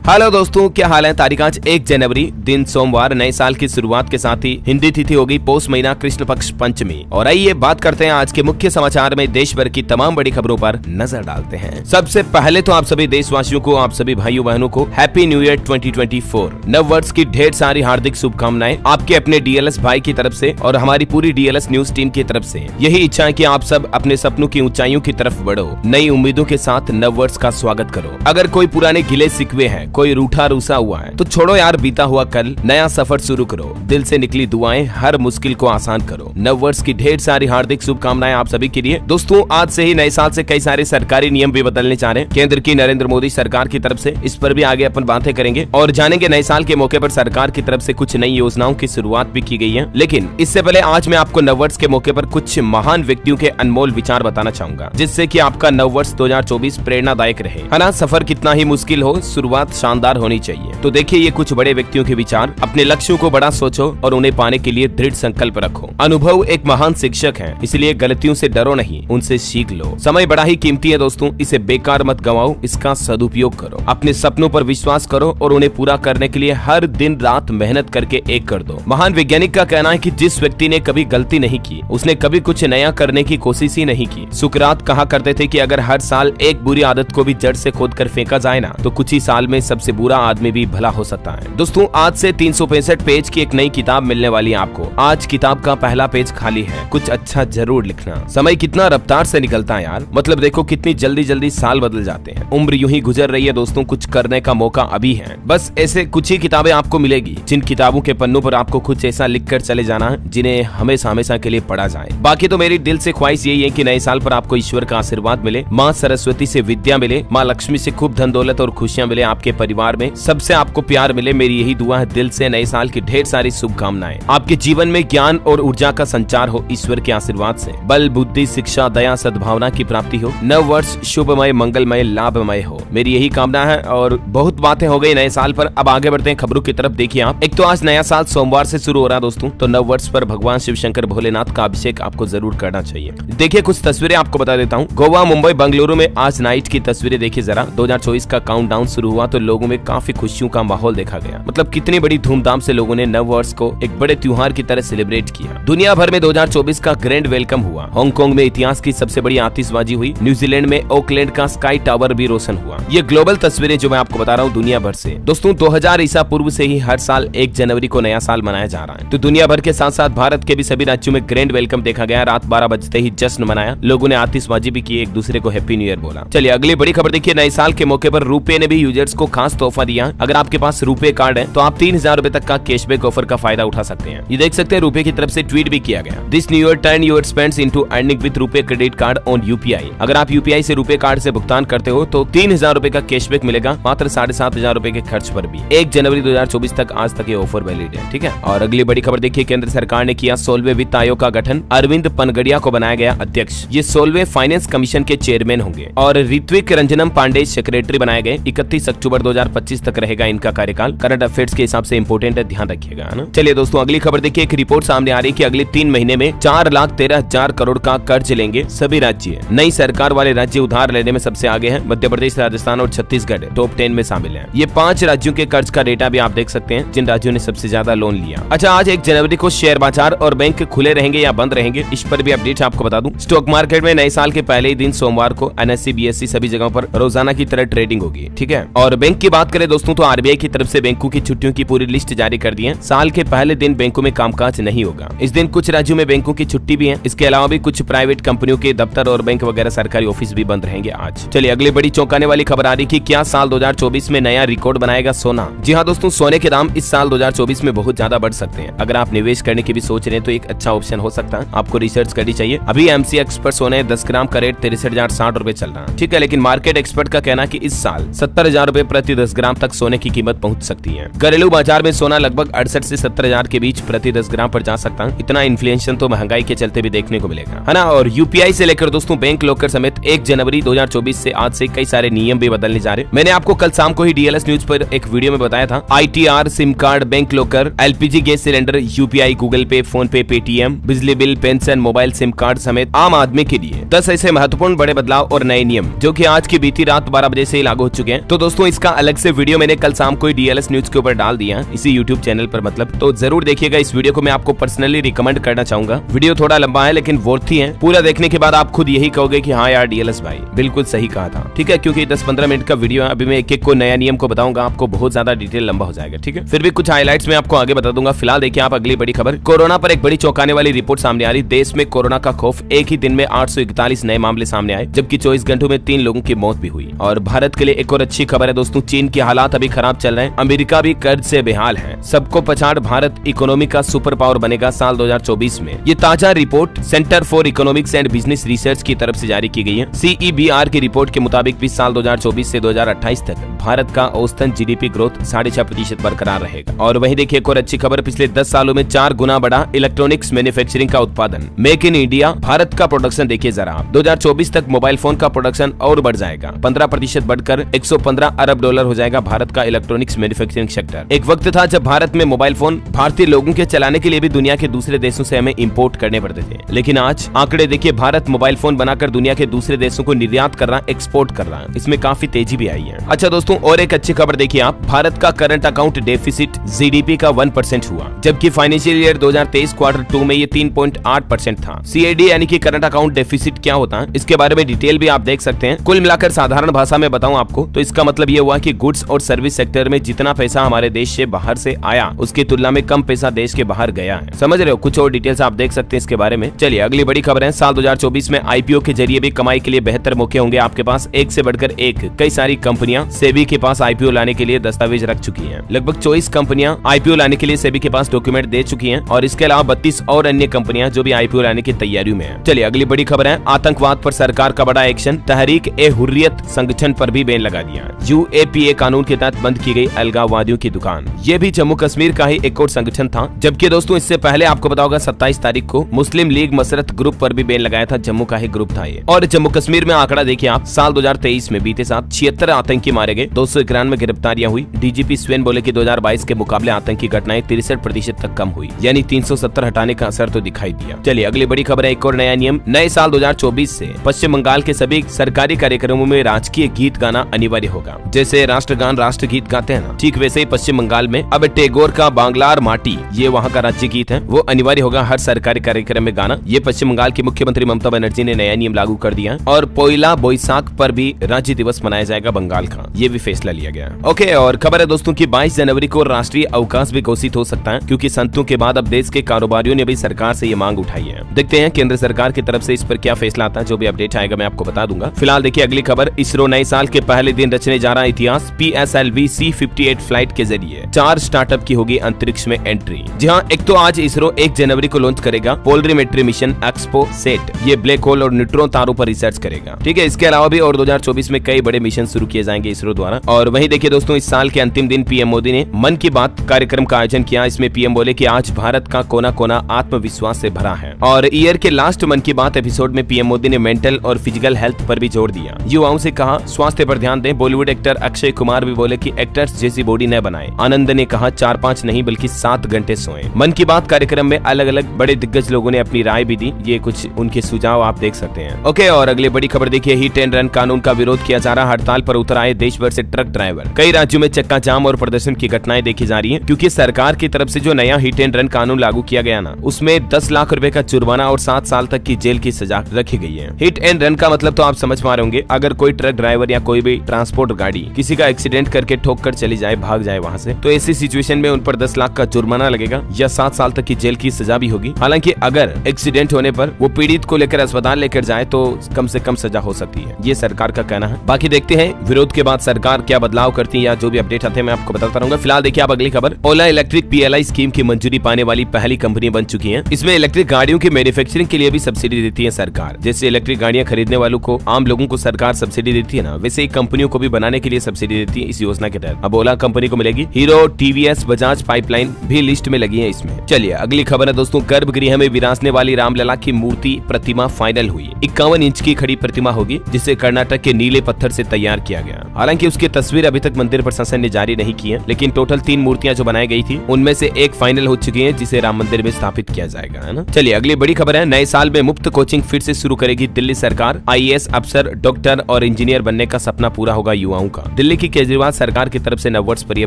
Hello दोस्तों, क्या हाल है। तारीख आज 1 जनवरी, दिन सोमवार। नए साल की शुरुआत के साथ ही हिंदी तिथि होगी पौष महीना कृष्ण पक्ष पंचमी। और आइए बात करते हैं आज के मुख्य समाचार में देश भर की तमाम बड़ी खबरों पर नजर डालते हैं। सबसे पहले तो आप सभी देशवासियों को, आप सभी भाइयों बहनों को हैप्पी न्यू ईयर 2024, नव वर्ष की ढेर सारी हार्दिक शुभकामनाएं आपके अपने डीएलएस भाई की तरफ से और हमारी पूरी डीएलएस न्यूज टीम की तरफ से। यही इच्छा है कि आप सब अपने सपनों की ऊंचाइयों की तरफ बढ़ो, नई उम्मीदों के साथ नव वर्ष का स्वागत करो। अगर कोई पुराने गिले सिकवे हैं, कोई रूठा रूसा हुआ है, तो छोड़ो यार बीता हुआ कल, नया सफर शुरू करो। दिल से निकली दुआएं हर मुश्किल को आसान करो। नव वर्ष की ढेर सारी हार्दिक शुभकामनाएं आप सभी के लिए। दोस्तों, आज से ही नए साल से कई सारे सरकारी नियम भी बदलने जा रहे हैं केंद्र की नरेंद्र मोदी सरकार की तरफ से। इस पर भी आगे अपन बातें करेंगे और जानेंगे नए साल के मौके पर सरकार की तरफ से कुछ नई योजनाओं की शुरुआत भी की गई है। लेकिन इससे पहले आज मैं आपको नव वर्ष के मौके पर कुछ महान व्यक्तियों के अनमोल विचार बताना चाहूंगा, जिससे कि आपका नव वर्ष 2024 प्रेरणादायक रहे। है ना, सफर कितना ही मुश्किल हो, शुरुआत शानदार होनी चाहिए। तो देखिए ये कुछ बड़े व्यक्तियों के विचार। अपने लक्ष्यों को बड़ा सोचो और उन्हें पाने के लिए दृढ़ संकल्प रखो। अनुभव एक महान शिक्षक है, इसलिए गलतियों से डरो नहीं, उनसे सीख लो। समय बड़ा ही कीमती है दोस्तों, इसे बेकार मत गवाओ, इसका सदुपयोग करो। अपने सपनों पर विश्वास करो और उन्हें पूरा करने के लिए हर दिन रात मेहनत करके एक कर दो। महान वैज्ञानिक का कहना है कि जिस व्यक्ति ने कभी गलती नहीं की, उसने कभी कुछ नया करने की कोशिश ही नहीं की। सुकरात कहा करते थे कि अगर हर साल एक बुरी आदत को भी जड़ से खोद कर फेंका जाए ना, तो कुछ ही साल में सबसे बुरा आदमी भी भला हो सकता है। दोस्तों, आज से 365 पेज की एक नई किताब मिलने वाली है आपको। आज किताब का पहला पेज खाली है, कुछ अच्छा जरूर लिखना। समय कितना रफ्तार से निकलता है यार, मतलब देखो कितनी जल्दी जल्दी साल बदल जाते हैं। उम्र यूं ही गुजर रही है दोस्तों, कुछ करने का मौका अभी है। बस ऐसे कुछ ही किताबें आपको मिलेगी, जिन किताबों के पन्नों पर आपको कुछ ऐसा लिख कर चले जाना है जिन्हें हमेशा हमेशा के लिए पढ़ा जाए। बाकी तो मेरी दिल से ख्वाहिश यही है कि नए साल पर आपको ईश्वर का आशीर्वाद मिले, माँ सरस्वती से विद्या मिले, माँ लक्ष्मी से खूब धन दौलत और खुशियाँ मिले, आपके परिवार में सबसे आपको प्यार मिले। मेरी यही दुआ है। दिल से नए साल की ढेर सारी शुभकामनाएं। आपके जीवन में ज्ञान और ऊर्जा का संचार हो ईश्वर के आशीर्वाद से। बल, बुद्धि, शिक्षा, दया, सद्भावना की प्राप्ति हो। नव वर्ष शुभमय, मंगलमय, लाभमय हो, मेरी यही कामना है। और बहुत बातें हो गई नए साल पर, अब आगे बढ़ते हैं खबरों की तरफ। देखिए आप, एक तो आज नया साल सोमवार से शुरू हो रहा है दोस्तों, तो नव वर्ष पर भगवान शिव शंकर भोलेनाथ का अभिषेक आपको जरूर करना चाहिए। देखिए कुछ तस्वीरें आपको बता देता हूँ। गोवा, मुंबई, बेंगलुरु में आज नाइट की तस्वीरें देखिए जरा। 2024 का काउंटडाउन शुरू हुआ तो लोगों में काफी खुशियों का माहौल देखा गया। मतलब कितनी बड़ी धूमधाम से लोगों ने नव वर्ष को एक बड़े त्योहार की तरह सेलिब्रेट किया। दुनिया भर में 2024 का ग्रैंड वेलकम हुआ। हांगकांग में इतिहास की सबसे बड़ी आतिशबाजी हुई। न्यूजीलैंड में ओकलैंड का स्काई टावर भी रोशन हुआ। ये ग्लोबल तस्वीरें जो मैं आपको बता रहा हूँ दुनिया भर से। दोस्तों, 2000 ईसा पूर्व से ही हर साल 1 जनवरी को नया साल मनाया जा रहा है। तो दुनिया भर के साथ साथ भारत के भी सभी राज्यों में ग्रैंड वेलकम देखा गया। रात 12 बजते ही जश्न मनाया, लोगों ने आतिशबाजी भी की, एक दूसरे को हैप्पी न्यू ईयर बोला। चलिए अगली बड़ी खबर देखिए। नए साल के मौके पर रुपे ने भी यूजर्स को खास तोहफा दिया। अगर आपके पास रुपे कार्ड है तो आप 3000 रुपए तक का कैशबैक ऑफर का फायदा उठा सकते हैं। ये देख सकते हैं रुपए की तरफ से ट्वीट भी किया गया। This new year turn your spends into earning with RuPay credit card on UPI. अगर आप यूपीआई से रुपे कार्ड से भुगतान करते हो तो 3000 रुपए का कैशबैक मिलेगा, मात्र 7500 रुपए के खर्च पर भी। 1 जनवरी 2024 तक आज तक ये ऑफर वैलिड है, ठीक है। और अगली बड़ी खबर देखिए। केंद्र सरकार ने किया 16वें वित्त आयोग का गठन। अरविंद पनगड़िया को बनाया गया अध्यक्ष। ये 16वें फाइनेंस कमीशन के चेयरमैन होंगे और ऋत्विक रंजनम पांडे सेक्रेटरी बनाए गए। 31 अक्टूबर 2025 तक रहेगा इनका कार्यकाल। करंट अफेयर्स के हिसाब से इंपोर्टेंट है, ध्यान रखिएगा, है ना। चलिए दोस्तों अगली खबर देखिए। एक रिपोर्ट सामने आ रही है कि अगले 3 महीने में 4,13,000 करोड़ का कर्ज लेंगे सभी राज्य। नई सरकार वाले राज्य उधार लेने में सबसे आगे हैं। मध्य प्रदेश, राजस्थान और छत्तीसगढ़ टॉप 10 में शामिल हैं। ये 5 राज्यों के कर्ज का डेटा भी आप देख सकते हैं, जिन राज्यों ने सबसे ज्यादा लोन लिया। अच्छा, आज 1 जनवरी को शेयर बाजार और बैंक खुले रहेंगे या बंद रहेंगे, इस पर भी अपडेट आपको बता दूं। स्टॉक मार्केट में नए साल के पहले ही दिन सोमवार को एनएससी, बीएससी सभी जगहों पर रोजाना की तरह ट्रेडिंग होगी, ठीक है। और बैंक की बात करें दोस्तों तो आरबीआई की तरफ से बैंकों की छुट्टियों की पूरी लिस्ट जारी कर दी है। साल के पहले दिन बैंकों में कामकाज नहीं होगा। इस दिन कुछ राज्यों में बैंकों की छुट्टी भी है। इसके अलावा भी कुछ प्राइवेट कंपनियों के दफ्तर और बैंक वगैरह सरकारी ऑफिस भी बंद रहेंगे आज। चलिए अगली बड़ी चौंकाने वाली खबर आ रही कि क्या साल 2024 में नया रिकॉर्ड बनाएगा सोना। जी हाँ दोस्तों, सोने के दाम इस साल 2024 में बहुत ज्यादा बढ़ सकते हैं। अगर आप निवेश करने की भी सोच रहे हैं तो एक अच्छा ऑप्शन हो सकता है। आपको रिसर्च करनी चाहिए। अभी एमसी एक्सपर्ट सोने 10 ग्राम का रेट 63,060 रुपए चल रहा है, ठीक है। लेकिन मार्केट एक्सपर्ट का कहना कि इस साल 70,000 रुपए प्रति 10 ग्राम तक सोने की कीमत पहुंच सकती है। घरेलू बाजार में सोना लगभग 68 से 70,000 के बीच प्रति 10 ग्राम पर जा सकता है। इतना इन्फ्लेशन तो महंगाई के चलते भी देखने को मिलेगा, है ना। और यूपीआई से लेकर दोस्तों बैंक लॉकर समेत 1 जनवरी 2024 से आज से कई सारे नियम भी बदलने जा रहे हैं। मैंने आपको कल शाम को ही डीएलएस न्यूज पर एक वीडियो में बताया था। ITR, SIM card, bank locker, LPG gas cylinder, UPI, Google पे, फोन पे, पेटीएम, बिजली bill, pension, mobile SIM card समेत आम आदमी के लिए 10 ऐसे महत्वपूर्ण बड़े बदलाव और नए नियम जो कि आज की बीती रात 12 बजे से लागू हो चुके हैं। तो दोस्तों इसका अलग से वीडियो मैंने कल शाम को डीएलएस न्यूज के ऊपर डाल दिया इसी यूट्यूब चैनल पर, मतलब तो जरूर देखिएगा। इस वीडियो को मैं आपको पर्सनली रिकमेंड करना चाहूंगा। वीडियो थोड़ा लंबा है लेकिन वर्थी है। पूरा देखने के बाद आप खुद यही कहोगे कि हाँ यार डीएलएस भाई बिल्कुल सही कहा था। ठीक है, क्योंकि 10-15 मिनट का वीडियो है। अभी मैं एक को नया नियम को बताऊंगा, आपको बहुत ज्यादा डिटेल लंबा हो जाएगा। ठीक है, फिर भी कुछ हाईलाइट्स में आपको आगे बता दूंगा। फिलहाल देखिए आप अगली बड़ी खबर। कोरोना पर एक बड़ी चौंकाने वाली रिपोर्ट सामने आ रही। देश में कोरोना का खौफ, एक ही दिन में 841 नए मामले सामने आए, जबकि 24 घंटों में 3 लोगों की मौत भी हुई। और भारत के लिए एक और अच्छी खबर है दोस्तों, चीन के हालात अभी खराब चल रहे हैं। अमेरिका भी कर्ज से बेहाल है। सबको पछाड़ भारत इकोनॉमी का सुपर पावर बनेगा साल 2024 में। ये ताजा report centre for economics and business research की तरफ से जारी की गई है। CEBR की रिपोर्ट के मुताबिक भी साल 2024 से 2028 तक भारत का औसतन GDP ग्रोथ 6.5% बरकरार रहेगा। और वहीं देखिए एक और अच्छी खबर, पिछले 10 सालों में 4 गुना बढ़ा इलेक्ट्रॉनिक्स मैन्युफैक्चरिंग का उत्पादन। मेक इन इंडिया भारत का प्रोडक्शन देखिए जरा, 2024 तक मोबाइल फोन का प्रोडक्शन और बढ़ जाएगा, 15% बढ़कर 115 अरब डॉलर हो जाएगा भारत का इलेक्ट्रॉनिक्स मैन्युफैक्चरिंग सेक्टर। एक वक्त था जब भारत में मोबाइल फोन भारतीय लोगों के चलाने के लिए भी दुनिया के दूसरे देशों से हमें इंपोर्ट करने पड़ते थे, लेकिन आज आंकड़े देखिए, भारत मोबाइल फोन बनाकर दुनिया के दूसरे देशों को निर्यात कर रहा, एक्सपोर्ट कर रहा। इसमें काफी तेजी भी आई है। अच्छा दोस्तों, और एक अच्छी खबर देखिए आप, भारत का करंट अकाउंट डेफिसिट GDP का 1% हुआ, जबकि फाइनेंशियल ईयर 2023 क्वार्टर 2 में ये 3.8% था। CAD यानी कि करंट अकाउंट डेफिसिट क्या होता है, इसके बारे में डिटेल भी आप देख सकते हैं। कुल मिलाकर साधारण भाषा में बताऊं आपको तो इसका मतलब ये हुआ कि गुड्स और सर्विस सेक्टर में जितना पैसा हमारे देश से बाहर से आया उसकी तुलना में कम पैसा देश के बाहर गया है। समझ रहे हो? कुछ और डिटेल्स आप देख सकते हैं इसके बारे में। चलिए अगली बड़ी खबर है, साल 2024 में IPO के जरिए भी कमाई के लिए बेहतर मौके होंगे आपके पास, एक से बढ़कर एक। कई सारी कंपनियां सेबी के पास IPO लाने के लिए दस्तावेज रख चुकी हैं। लगभग 24 कंपनियां IPO लाने के लिए सेबी के पास डॉक्यूमेंट दे चुकी हैं और इसके अलावा 32 और अन्य कंपनियां जो भी IPO लाने की तैयारी में है। चलिए अगली बड़ी खबर है, आतंकवाद पर सरकार का बड़ा एक्शन, तहरीक-ए-हुर्रियत संगठन पर भी बैन लगा दिया। UAPA कानून के तहत बंद की गई अलगाववादियों की दुकान। ये भी जम्मू कश्मीर का ही एक और संगठन था, जबकि दोस्तों इससे पहले आपको पता होगा 27 तारीख को मुस्लिम लीग मसरत ग्रुप पर भी बैन लगाया था। जम्मू का ही ग्रुप था ये। और जम्मू कश्मीर में आंकड़ा देखिए आप, साल 2023 में बीते साल 76 आतंकी मारे गए, 291 गिरफ्तारियां हुई। DGP स्वेन बोले कि 2022 के मुकाबले आतंकी घटनाएं 63% तक कम हुई, यानी 370 हटाने का असर तो दिखाई दिया। चलिए अगली बड़ी खबर है, एक और नया नियम, नए साल 2024 से पश्चिम बंगाल के सभी सरकारी कार्यक्रमों में राजकीय गीत गाना अनिवार्य होगा। जैसे राष्ट्रगान राष्ट्रगीत गाते हैं ना, ठीक वैसे ही पश्चिम बंगाल में अब टैगोर का बांग्लार माटी, ये वहाँ का राज्य गीत है, वो अनिवार्य होगा हर सरकारी कार्यक्रम में गाना। ये पश्चिम बंगाल की मुख्यमंत्री ममता बनर्जी ने नया नियम लागू कर दिया। और पोइला बोईसाख पर भी राज्य दिवस मनाया जाएगा बंगाल का, ये भी फैसला लिया गया। ओके, और खबर है दोस्तों की 22 जनवरी को राष्ट्रीय अवकाश भी घोषित हो सकता है, क्योंकि संतों के बाद अब देश के कारोबारियों ने भी सरकार से ये मांग उठाई है। देखते हैं केंद्र सरकार की तरफ से इस पर क्या फैसला आता है, जो भी अपडेट आएगा मैं आपको बता दूंगा। फिलहाल देखिए अगली खबर, इसरो नए साल के पहले दिन रचने जा रहा इतिहास, PSLV C-58 फ्लाइट के जरिए 4 स्टार्टअप की होगी अंतरिक्ष में एंट्री। जी हाँ, एक तो आज इसरो 1 जनवरी को लॉन्च करेगा पोलरीमेट्री मिशन एक्सपोसेट, ये ब्लैक होल और न्यूट्रॉन तारों पर रिसर्च करेगा। ठीक है, इसके अलावा भी और 2024 में कई बड़े मिशन शुरू किए जाएंगे इसरो द्वारा। और वहीं देखिए दोस्तों, इस साल के अंतिम दिन PM मोदी ने मन की बात कार्यक्रम का आयोजन किया। इसमें PM बोले कि आज भारत का कोना कोना आत्मविश्वास से भरा है। और ईयर के लास्ट मन की बात एपिसोड में PM मोदी ने मेंटल और फिजिकल हेल्थ पर भी जोर दिया। युवाओं से कहा स्वास्थ्य पर ध्यान दें। बॉलीवुड एक्टर अक्षय कुमार भी बोले कि एक्टर्स जैसी बॉडी न बनाएं। आनंद ने कहा 4-5 नहीं बल्कि 7 घंटे सोएं। मन की बात कार्यक्रम में अलग अलग बड़े दिग्गज लोगों ने अपनी राय भी दी, ये कुछ उनके सुझाव आप देख सकते हैं। ओके, और अगली बड़ी खबर देखिए, हिट एंड रन कानून का विरोध किया जा रहा, हड़ताल पर उतर आए देश भर से ट्रक ड्राइवर। कई राज्यों में चक्का जाम और प्रदर्शन की घटनाएं देखी जा रही है, क्योंकि सरकार की तरफ से जो नया हिट एंड रन कानून लागू किया गया ना, उसमें 10 लाख रुपए का जुर्माना और 7 साल तक की जेल की सजा रखी गई है। हिट एंड रन का मतलब तो आप समझ पा रहे होंगे, अगर कोई ट्रक ड्राइवर या कोई भी ट्रांसपोर्ट गाड़ी किसी का एक्सीडेंट करके ठोक कर चली जाए, भाग जाए वहाँ से, तो ऐसी सिचुएशन में उन पर 10 लाख का जुर्माना लगेगा या 7 साल तक की जेल की सजा भी होगी। हालांकि अगर एक्सीडेंट होने पर वो पीड़ित को लेकर अस्पताल लेकर जाए तो कम से कम सजा हो सकती है, ये सरकार का कहना है। बाकी देखते हैं विरोध के बाद सरकार क्या बदलाव करती है या जो भी अपडेट आते हैं मैं आपको बताता रहूंगा। फिलहाल देखिए आप अगली खबर, ओला इलेक्ट्रिक PLI स्कीम की मंजूरी पाने वाली पहली कंपनी बन चुकी है। इसमें इलेक्ट्रिक गाड़ियों की मैन्युफैक्चरिंग के लिए भी सब्सिडी देती है सरकार। जैसे इलेक्ट्रिक गाड़ियां खरीदने वालों को, आम लोगों को सरकार सब्सिडी देती है ना, वैसे ही कंपनियों को भी बनाने के लिए सब्सिडी देती है इस योजना के तहत। अब ओला कंपनी को मिलेगी। हीरो, TVS, बजाज पाइपलाइन भी लिस्ट में लगी है इसमें। चलिए अगली खबर है दोस्तों, गर्भगृह में विराजने वाली रामलला की मूर्ति प्रतिमा फाइनल हुई। 51 इंच की खड़ी प्रतिमा होगी, जिसे कर्नाटक के नीले पत्थर से तैयार किया गया। हालांकि उसकी तस्वीर अभी तक मंदिर प्रशासन ने जारी नहीं की है, लेकिन टोटल 3 मूर्तियां जो बनाई गई थी उनमें से एक फाइनल हो चुकी है, जिसे राम मंदिर में स्थापित किया जाएगा, है ना। चलिए अगली बड़ी खबर है, नए साल में मुफ्त कोचिंग फिर से शुरू करेगी दिल्ली सरकार। IAS अफसर, डॉक्टर और इंजीनियर बनने का सपना पूरा होगा युवाओं का। दिल्ली की केजरीवाल सरकार की तरफ से नववर्ष पर यह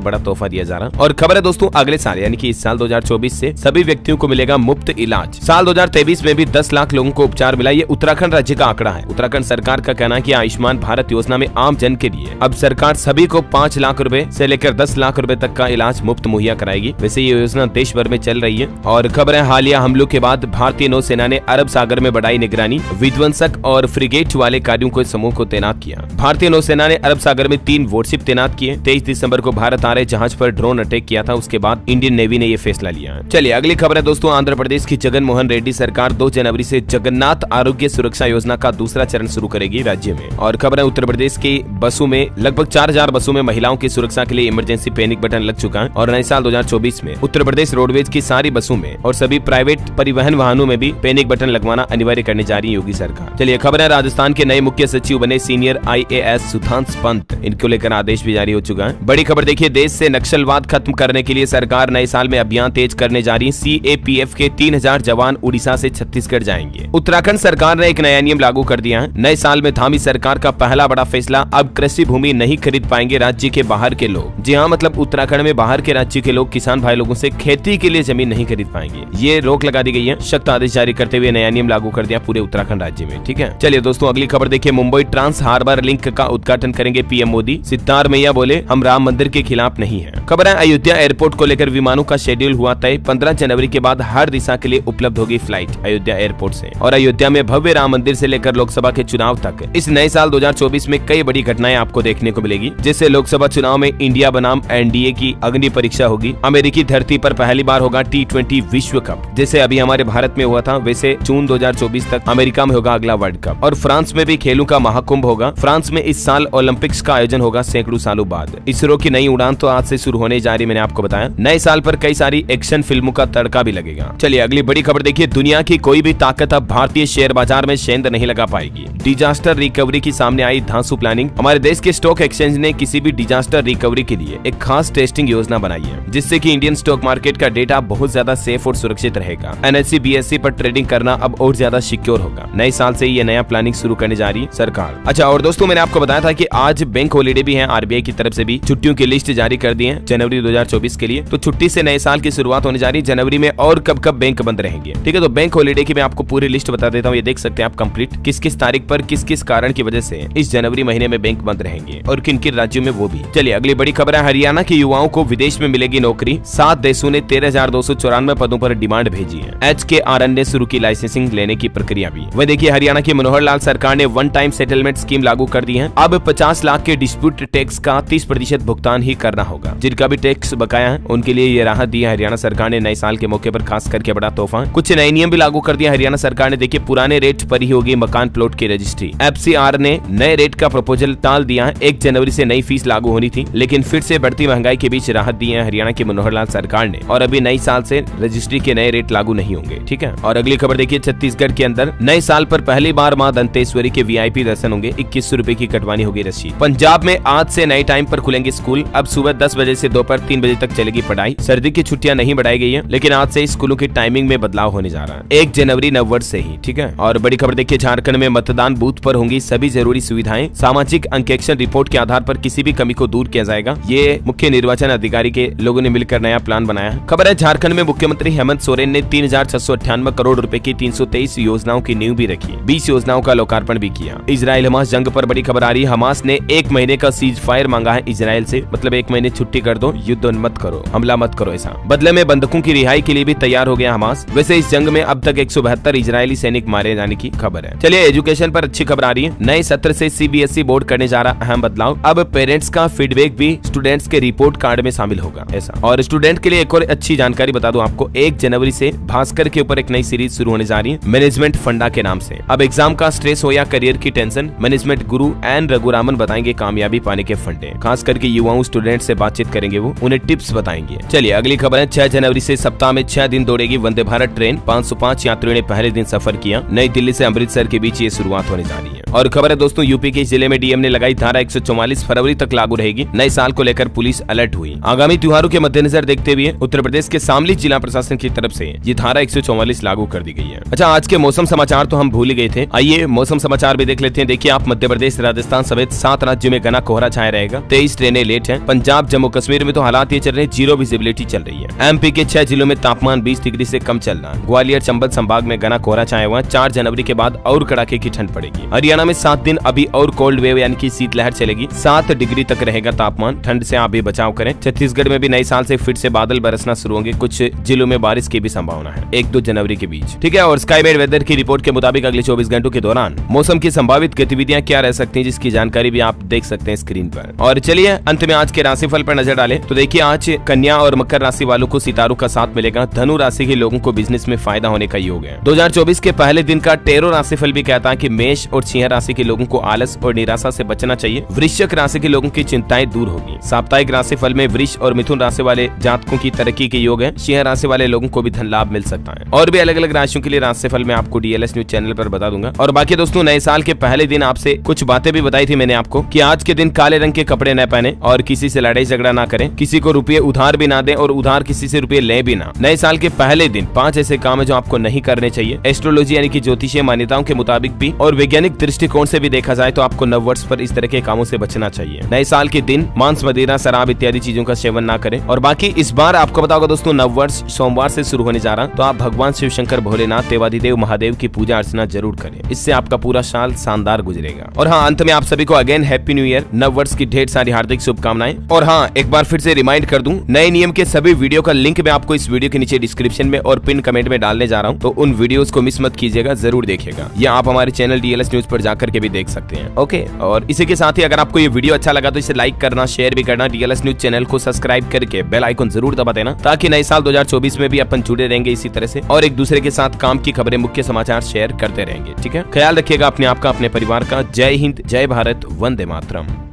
बड़ा तोहफा दिया जा रहा। और खबर है दोस्तों अगले साल यानी कि इस साल 2024 से सभी व्यक्तियों को मिलेगा मुफ्त इलाज। साल 2023 में भी 10 लाख लोगों को उपचार मिला। ये उत्तराखंड राज्य का आंकड़ा है। उत्तराखंड सरकार का कहना है कि आयुष्मान भारत योजना में आम जन के लिए अब सरकार सभी को 5 लाख रुपए से लेकर 10 लाख रुपए तक का इलाज मुफ्त मुहैया कराएगी। वैसे ये योजना देश भर में चल रही है। और खबर है हालिया हमलों के बाद भारतीय नौसेना ने अरब सागर में बढ़ाई निगरानी, विध्वंसक और फ्रिगेट वाले कार्यों को समूह को तैनात किया। भारतीय नौसेना ने अरब सागर में 3 वॉरशिप तैनात किए। 23 दिसंबर को भारत आ रहे जहाज पर ड्रोन अटैक किया था, उसके बाद इंडियन नेवी ने यह फैसला लिया। चलिए अगली खबर है दोस्तों, आंध्र प्रदेश की जगन मोहन रेड्डी सरकार 2 जनवरी से जगन्नाथ आरोग्य सुरक्षा योजना का दूसरा चरण शुरू करेगी राज्य में। और खबर है उत्तर प्रदेश की बसों में लगभग 4000 बसों में महिलाओं की सुरक्षा के लिए इमरजेंसी पैनिक बटन लग चुका है। और नए साल 2024 में उत्तर प्रदेश रोडवेज की सारी बसों में और सभी प्राइवेट परिवहन वाहनों में भी पैनिक बटन लगवाना अनिवार्य करने जा रही योगी सरकार। चलिए खबर है राजस्थान के नए मुख्य सचिव बने सीनियर IAS सुधांशु पंत, इनको लेकर आदेश भी जारी हो चुका है। बड़ी खबर देखिए, देश से नक्सलवाद खत्म करने के लिए सरकार नए साल में अभियान तेज करने जा रही है। CAPF के 3000 जवान उड़ीसा से छत्तीसगढ़ जाएंगे। उत्तराखंड सरकार ने एक नया नियम लागू कर दिया है। नए साल में थामी सरकार का पहला बड़ा फैसला, अब कृषि भूमि नहीं खरीद पाएंगे राज्य के बाहर के लोग। जी हाँ, मतलब उत्तराखंड में बाहर के राज्य के लोग किसान भाई लोगों से खेती के लिए जमीन नहीं खरीद पाएंगे। ये रोक लगा दी गई है। सख्त आदेश जारी करते हुए नया नियम लागू कर दिया पूरे उत्तराखंड राज्य में। ठीक है, चलिए दोस्तों अगली खबर देखिए, मुंबई ट्रांस हार्बर लिंक का उद्घाटन करेंगे PM मोदी। सिद्धार्थ मैया बोले हम राम मंदिर के खिलाफ नहीं है। खबर है अयोध्या एयरपोर्ट को लेकर विमानों का शेड्यूल हुआ तय। 15 जनवरी के बाद हर दिशा के लिए उपलब्ध होगी फ्लाइट अयोध्या एयरपोर्ट से। और अयोध्या में भव्य राम मंदिर से लेकर लोकसभा के चुनाव तक इस नए साल 2024 में कई बड़ी घटनाएं आपको देखने को मिलेगी। जैसे लोकसभा चुनाव में इंडिया बनाम NDA की अग्नि परीक्षा होगी। अमेरिकी धरती पर पहली बार होगा T20 विश्व कप, जैसे अभी हमारे भारत में हुआ था वैसे जून 2024 तक अमेरिका में होगा अगला वर्ल्ड कप। और फ्रांस में भी खेलों का महाकुंभ होगा। फ्रांस में इस साल ओलंपिक्स का आयोजन होगा सैकड़ों सालों बाद। इसरो की नई उड़ान तो आज से शुरू होने जा रही, मैंने आपको बताया। नए साल पर कई सारी एक्शन फिल्मों का तड़का भी लगेगा। चलिए अगली बड़ी खबर देखिए, दुनिया की कोई भी ताकत अब भारतीय शेयर बाजार में सेंध नहीं लगा पाएगी। डिजास्टर रिकवरी की सामने आई धांसू प्लानिंग। हमारे देश के स्टॉक एक्सचेंज ने किसी भी डिजास्टर रिकवरी के लिए एक खास टेस्टिंग योजना बनाई है, जिससे कि इंडियन स्टॉक मार्केट का डेटा बहुत ज्यादा सेफ और सुरक्षित रहेगा। NSE BSE पर ट्रेडिंग करना अब और ज्यादा सिक्योर होगा। नए साल से ये नया प्लानिंग शुरू करने जा रही है सरकार। अच्छा, और दोस्तों मैंने आपको बताया था कि आज बैंक हॉलीडे भी है। RBI की तरफ से भी छुट्टियों की लिस्ट जारी कर दी है जनवरी 2024 के लिए। तो छुट्टी से नए साल की शुरुआत होने जा रही है जनवरी में। और कब कब बैंक बंद रहेंगे, ठीक है। तो बैंक हॉलीडे की मैं आपको पूरी लिस्ट बता देता हूँ, ये देख सकते हैं आप कंप्लीट, किस किस तारीख पर किस किस कारण की वजह से इस जनवरी महीने में बैंक बंद रहेंगे और किन किन राज्यों में वो भी। चलिए अगली बड़ी खबर है, हरियाणा के युवाओं को विदेश में मिलेगी नौकरी। 7 देशों ने 13,294 पदों पर डिमांड भेजी है। HKRN ने शुरू की लाइसेंसिंग लेने की प्रक्रिया भी। वह देखिए, हरियाणा की मनोहर लाल सरकार ने वन टाइम सेटलमेंट स्कीम लागू कर दी है। अब 50 लाख के डिस्प्यूट टैक्स का 30% भुगतान ही करना होगा। जिनका भी टैक्स बकाया है उनके लिए ये राहत दी है हरियाणा सरकार ने नए साल के मौके पर, खास करके बड़ा तोहफा। कुछ नए नियम भी लागू कर दिया हरियाणा सरकार ने। देखिए, पुराने रेट पर ही होगी मकान प्लॉट की रजिस्ट्री। FCR ने नए रेट का प्रपोजल टाल दिया है। 1 जनवरी से नई फीस लागू होनी थी, लेकिन फिर से बढ़ती महंगाई के बीच राहत दी है हरियाणा की मनोहर लाल सरकार ने। और अभी नई साल से रजिस्ट्री के नए रेट लागू नहीं होंगे, ठीक है। और अगली खबर देखिए, छत्तीसगढ़ के अंदर नए साल पर पहली बार मां दंतेश्वरी के VIP दर्शन होंगे। 2100 रुपए की कटवानी होगी रसीद। पंजाब में आज से नए टाइम पर खुलेंगे स्कूल। अब सुबह 10 बजे से दोपहर 3 बजे तक चलेगी पढ़ाई। सर्दी की छुट्टियां नहीं बढ़ाई गई है, लेकिन आज से स्कूलों की टाइमिंग में बदलाव होने जा रहा है 1 जनवरी नववर्ष से ही, ठीक है। और बड़ी खबर देखिए, झारखंड में मतदान बूथ पर होंगी सभी जरूरी सुविधाएं। सामाजिक अंकेक्षण रिपोर्ट के आधार पर किसी भी कमी को दूर किया जाएगा। ये मुख्य निर्वाचन अधिकारी के लोगों ने मिलकर नया प्लान बनाया है। खबर है, झारखंड में मुख्यमंत्री हेमंत सोरेन ने 3698 करोड़ रुपए की 323 योजनाओं की नींव भी रखी। 20 योजनाओं का लोकार्पण भी किया। इजराइल हमास जंग पर बड़ी खबर आ रही है। हमास ने 1 महीने का सीज फायर मांगा है इजराइल से, मतलब 1 महीने छुट्टी कर दो, युद्ध मत करो, हमला मत करो ऐसा। बदले में बंधकों की रिहाई के लिए भी तैयार हो गया हमास। वैसे इस जंग में अब तक 172 इजरायली सैनिक मारे जाने की खबर है। चलिए एजुकेशन पर अच्छी खबर आ रही है। नए सत्र से CBSE बोर्ड करने जा रहा अहम बदलाव। अब पेरेंट्स का फीडबैक भी स्टूडेंट्स के रिपोर्ट कार्ड में शामिल होगा ऐसा। और स्टूडेंट के लिए एक और अच्छी जानकारी बता दूं आपको, 1 जनवरी से भास्कर के ऊपर एक नई सीरीज शुरू होने जा रही है मैनेजमेंट फंडा के नाम से। अब एग्जाम का स्ट्रेस हो या करियर की टेंशन, मैनेजमेंट गुरु एन रघुरामन बताएंगे कामयाबी पाने के फंडे। खास करके युवाओं स्टूडेंट से बातचीत करेंगे करेंगे वो, उन्हें टिप्स बताएंगे। चलिए अगली खबर है, 6 जनवरी से सप्ताह में 6 दिन दौड़ेगी वंदे भारत ट्रेन। 505 यात्रियों ने पहले दिन सफर किया। नई दिल्ली से अमृतसर के बीच ये शुरुआत होने जा रही है। और खबर है दोस्तों, यूपी के जिले में डीएम ने लगाई धारा 144, फरवरी तक लागू रहेगी। नए साल को लेकर पुलिस अलर्ट हुई। आगामी त्योहारों के मद्देनजर देखते हुए उत्तर प्रदेश के शामली जिला प्रशासन की तरफ से ये धारा 144 लागू कर दी गई है। अच्छा, आज के मौसम समाचार तो हम भूल ही गए थे, आइए मौसम समाचार भी देख लेते हैं। देखिए आप, मध्य प्रदेश, राजस्थान समेत 7 राज्यों में घना कोहरा छाया रहेगा। 23 ट्रेनें लेट हैं। पंजाब, जम्मू कश्मीर में तो हालात ये चल रहे हैं, 0 विजिबिलिटी चल रही है। एमपी के 6 जिलों में तापमान 20 डिग्री से कम चल रहा है। ग्वालियर, चंबल संभाग में घना कोहरा छाया हुआ है। 4 जनवरी के बाद और कड़ाके की ठंड पड़ेगी। हरियाणा में 7 दिन अभी और कोल्ड वेव यानी कि शीतलहर चलेगी। 7 डिग्री तक रहेगा तापमान। ठंड से आप भी बचाव करें। छत्तीसगढ़ में भी नए साल से फिर से बादल बरसना शुरू होंगे। कुछ जिलों में बारिश की भी संभावना है 1-2 जनवरी के बीच, ठीक है। और स्काईमेट वेदर की रिपोर्ट के मुताबिक अगले 24 घंटों के दौरान मौसम की संभावित गतिविधियां क्या रह सकती हैं, जिसकी जानकारी भी आप देख सकते हैं स्क्रीन पर। और चलिए अंत में आज के राशिफल पर नजर डालें तो देखिए, आज कन्या और मकर राशि वालों को सितारों का साथ मिलेगा। धनु राशि के लोगों को बिजनेस में फायदा होने का योग है। 2024 के पहले दिन का टेरो राशिफल भी कहता है कि मेष और सिंह राशि के लोगों को आलस और निराशा से बचना चाहिए। वृश्चिक राशि के लोगों की चिंताएं दूर होगी। साप्ताहिक राशिफल में वृष और मिथुन राशि वाले जातकों की तरक्की के योग है। सिंह राशि वाले लोगों को भी धन लाभ मिल सकता है। और भी अलग अलग राशियों के लिए राशिफल मैं आपको डीएलएस न्यूज चैनल पर बता दूंगा। और बाकी दोस्तों, नए साल के पहले दिन आपसे कुछ बातें भी बताई थी मैंने आपको कि आज के दिन काले रंग के कपड़े न पहने और किसी से लड़ाई झगड़ा ना करें, किसी को रुपये उधार भी ना दें और उधार किसी से रुपये ले भी ना। नए साल के पहले दिन 5 ऐसे काम है जो आपको नहीं करने चाहिए। एस्ट्रोलॉजी यानी कि ज्योतिषीय मान्यताओं के मुताबिक भी और वैज्ञानिक दृष्टिकोण से भी देखा जाए तो आपको नववर्ष पर इस तरह के कामों से बचना चाहिए। नए साल के दिन मांस, मदिरा, शराब इत्यादि चीजों का सेवन ना करें। और बाकी इस बार आपको बताओगे दोस्तों, नववर्ष सोमवार से शुरू होने जा रहा, तो आप भगवान शिव शंकर, भोलेनाथ, देवाधिदेव महादेव की पूजा अर्चना जरूर करें। इससे आपका पूरा साल शानदार गुजरेगा। और हाँ, अंत में आप सभी को अगेन हैप्पी न्यू ईयर, नववर्ष की ढेर सारी हार्दिक शुभकामनाएं। और हाँ, एक बार फिर से रिमाइंड कर दूं, नए नियम के सभी वीडियो का लिंक मैं आपको इस वीडियो के नीचे डिस्क्रिप्शन में और पिन कमेंट में डालने जा रहा हूं, तो उन वीडियोस को मिस मत कीजिएगा, जरूर देखिएगा। या आप हमारे चैनल डीएलएस न्यूज पर जाकर के भी देख सकते हैं। ओके, और इसी के साथ ही अगर आपको ये वीडियो अच्छा लगा तो इसे लाइक करना, शेयर भी करना, डीएलएस न्यूज चैनल को सब्सक्राइब करके बेल आइकन जरूर दबा देना, ताकि नए साल 2024 में भी अपन जुड़े रहेंगे इसी तरह से और एक दूसरे के साथ काम की खबरें, मुख्य समाचार शेयर करते रहेंगे। ठीक है, ख्याल रखिएगा अपने आप का, अपने परिवार का। जय हिंद, जय भारत, वंदे मातरम।